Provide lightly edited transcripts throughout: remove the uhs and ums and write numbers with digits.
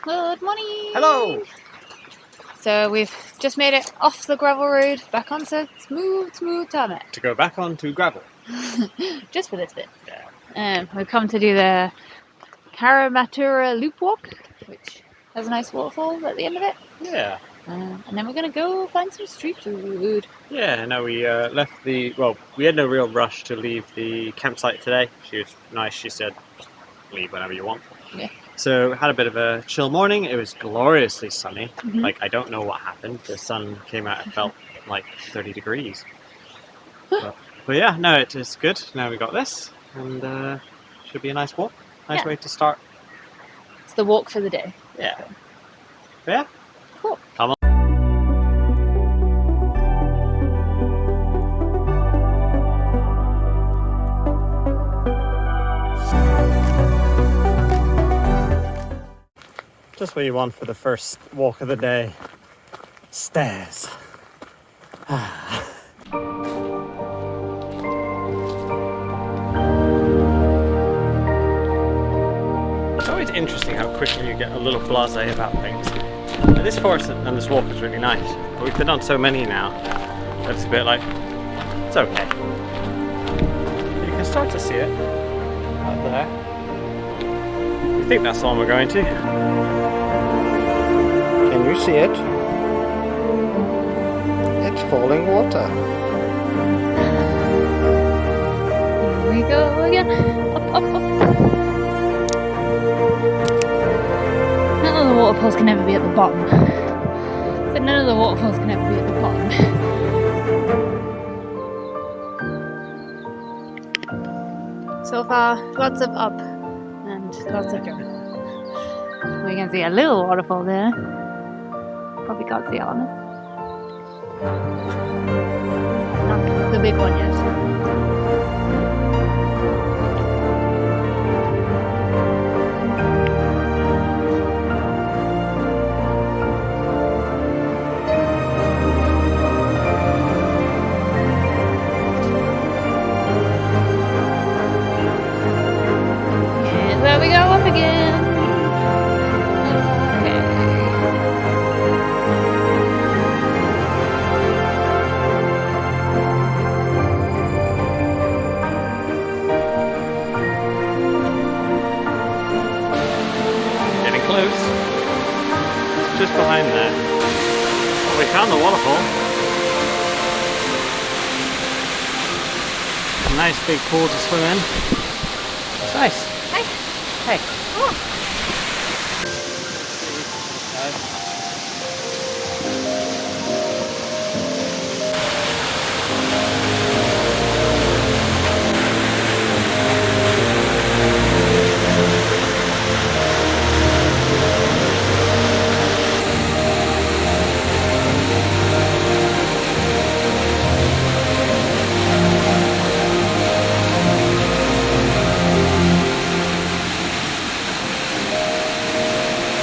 Good morning! Hello! So we've just made it off the gravel road back onto smooth tarmac. To go back onto gravel. Just for this bit. Yeah. We've come to do the Karamatura loop walk, which has a nice waterfall at the end of it. Yeah. And then we're going to go find some street food. Yeah, no, we left we had no real rush to leave the campsite today. She was nice, she said, just leave whenever you want. Yeah. So had a bit of a chill morning. It was gloriously sunny. Mm-hmm. Like, I don't know what happened. The sun came out, it felt like 30 degrees. But yeah, no, it is good. Now we got this, and should be a nice walk. Nice way to start. It's the walk for the day. Yeah. Yeah. Cool. Come on. Just what you want for the first walk of the day. Stairs. It's always interesting how quickly you get a little blasé about things. And this forest and this walk is really nice, but we've been on so many now that it's a bit like, it's okay. You can start to see it out there. I think that's the one we're going to. Can you see it? It's falling water. Here we go again. Up. None of the waterfalls can ever be at the bottom. So none of the waterfalls can ever be at the bottom. So far, lots of up and lots of down. We can see a little waterfall there. Probably can't see it on it. Not the big one yet. And there we go, up again. Okay. Getting close. Just behind there. Oh, we found the waterfall. A nice big pool to swim in. It's nice. Hi. Hey. Oh.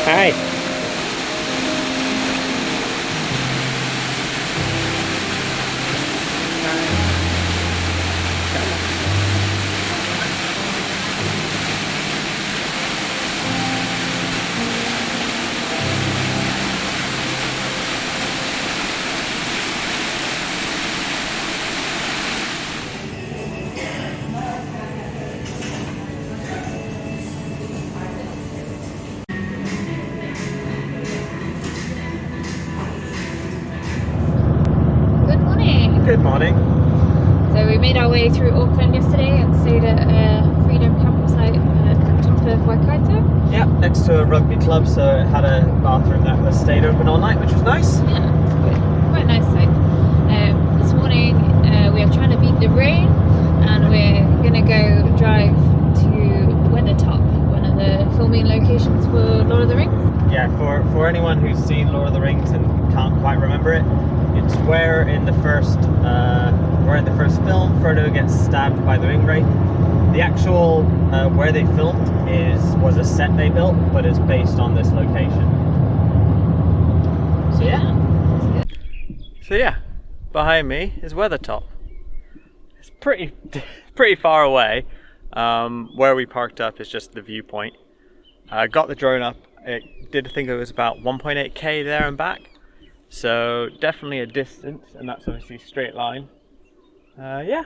Hi. Good morning. Good morning. So we made our way through Auckland yesterday and stayed at a Freedom campsite at the top of Waikato. Yeah, next to a rugby club, so it had a bathroom that was stayed open all night, which was nice. Yeah, it's quite a nice site. This morning we are trying to beat the rain and we're going to go drive to Weathertop, one of the filming locations for Lord of the Rings. Yeah, for anyone who's seen Lord of the Rings and can't quite remember it, it's where in the first film Frodo gets stabbed by the ring wraith. The actual where they filmed was a set they built, but it's based on this location. So yeah, behind me is Weathertop. It's pretty far away. Where we parked up is just the viewpoint. Got the drone up I did think it was about 1.8k there and back. So definitely a distance, and that's obviously a straight line. Yeah.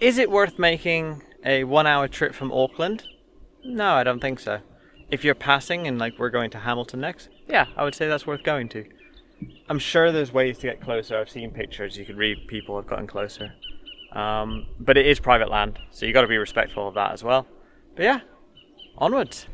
Is it worth making a 1 hour trip from Auckland? No, I don't think so. If you're passing and like we're going to Hamilton next, yeah, I would say that's worth going to. I'm sure there's ways to get closer. I've seen pictures. You can read people have gotten closer. But it is private land, so you got to be respectful of that as well. But yeah, onwards.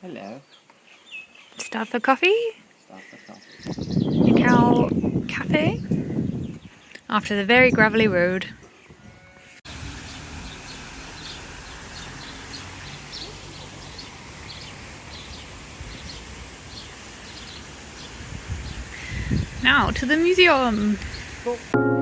Hello. Stop for coffee? Stop the coffee. The Cow Cafe? After the very gravelly road. Now to the museum. Cool.